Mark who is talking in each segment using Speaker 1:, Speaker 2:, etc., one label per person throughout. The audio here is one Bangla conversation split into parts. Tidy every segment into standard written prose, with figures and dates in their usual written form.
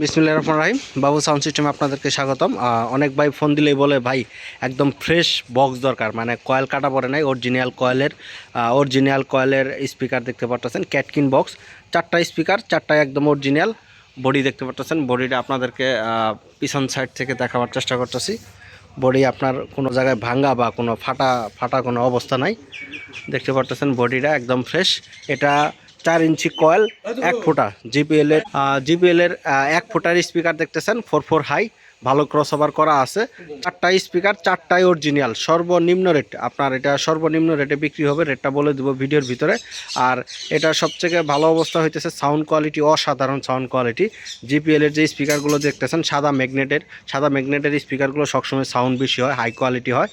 Speaker 1: বিসমিল্লাহির রহমানির রহিম। বাবু সাউন্ড সিস্টেমে আপনাদেরকে স্বাগতম। অনেক ভাই ফোন দিলেই বলে ভাই একদম ফ্রেশ বক্স দরকার, মানে কয়েল কাটা পড়ে নাই, অরিজিনাল কয়েলের স্পিকার দেখতে পাচ্ছেন, ক্যাটকিন বক্স, 4টা স্পিকার, 4টাই একদম অরিজিনাল। বডি দেখতে পাচ্ছেন, বডিটা আপনাদেরকে পিছন সাইড থেকে দেখাবার চেষ্টা করতেছি। বডি আপনার কোনো জায়গায় ভাঙ্গা বা কোনো ফাটা ফাটা কোনো অবস্থা নাই, দেখতে পাচ্ছেন বডিটা একদম ফ্রেশ। এটা 4 ইঞ্চি কয়েল, 1 ফুটা জিপিএল এর 1 ফুটার স্পিকার দেখতেছেন, 4 হাই, ভালো ক্রস ওভার করা আছে। 4টা স্পিকার, 4টাই অরিজিনাল। সর্বনিম্ন রেট আপনার, এটা সর্বনিম্ন রেটে বিক্রি হবে, রেটটা বলে দেবো ভিডিওর ভিতরে। আর এটা সবথেকে ভালো অবস্থা হইতেছে সাউন্ড কোয়ালিটি, অসাধারণ সাউন্ড কোয়ালিটি। জিপিএলের যে স্পিকারগুলো দেখতেছেন সাদা ম্যাগনেটের স্পিকারগুলো সবসময় সাউন্ড বেশি হয়, হাই কোয়ালিটি হয়।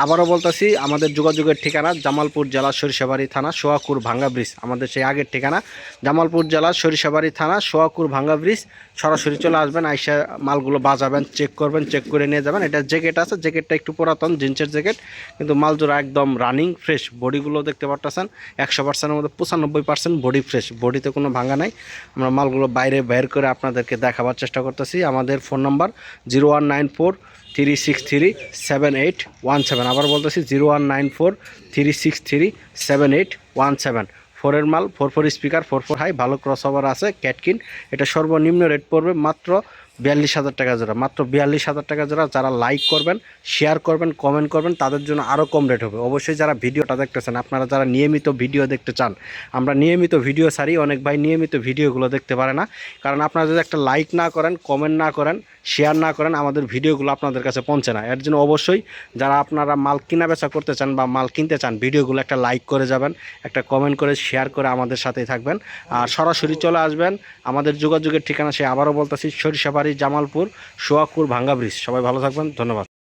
Speaker 1: আবারও বলতেছি, আমাদের যোগাযোগের ঠিকানা জামালপুর জেলা সরিষাবাড়ি থানা সোয়াকুর ভাঙ্গা ব্রিজ, আমাদের সেই আগের ঠিকানা জামালপুর জেলা সরিষাবাড়ি থানা সোয়াকুর ভাঙ্গা ব্রিজ। সরাসরি চলে আসবেন, আইসা মালগুলো বাজাবেন, চেক করবেন, চেক করে নিয়ে যাবেন। এটা জ্যাকেট আছে, জ্যাকেটটা একটু পুরাতন, জিন্সের জ্যাকেট, কিন্তু মালজোড়া একদম রানিং ফ্রেশ। বডিগুলো দেখতে পাচ্ছেন 100%-এর মধ্যে 95% বডি ফ্রেশ, বডিতে কোনো ভাঙা নাই। আমরা মালগুলো বাইরে বের করে আপনাদেরকে দেখাবার চেষ্টা করতেছি। আমাদের ফোন নাম্বার 0194-363-7817। আবার বলতেছি 0194-363-7817। 4-এর মাল, 4 স্পিকার, 4 হাই, ভালো ক্রস ওভার আছে, ক্যাটকিন। এটা সর্বনিম্ন রেট পড়বে মাত্র 42,000 টাকা জোড়া, মাত্র 42,000 টাকা জোড়া। যারা লাইক করবেন, শেয়ার করবেন, কমেন্ট করবেন, তাদের জন্য আরও কম রেট হবে। অবশ্যই যারা ভিডিওটা দেখতেছেন, আপনারা যারা নিয়মিত ভিডিও দেখতে চান, আমরা নিয়মিত ভিডিও ছাড়ি, অনেক ভাই নিয়মিত ভিডিওগুলো দেখতে পারে না, কারণ আপনারা যদি একটা লাইক না করেন, কমেন্ট না করেন, শেয়ার না করেন, আমাদের ভিডিওগুলো আপনাদের কাছে পৌঁছে না। এর জন্য অবশ্যই যারা আপনারা মাল কিনা বেচা করতে চান বা মাল কিনতে চান, ভিডিওগুলো একটা লাইক করে যাবেন, একটা কমেন্ট করে শেয়ার করে আমাদের সাথেই থাকবেন। আর সরাসরি চলে আসবেন। আমাদের যোগাযোগের ঠিকানা সে আবারও বলতেছি, সরিষাবাড়ি জামালপুর সোয়াকুর ভাঙ্গা ব্রিজ। সবাই ভালো থাকবেন, ধন্যবাদ।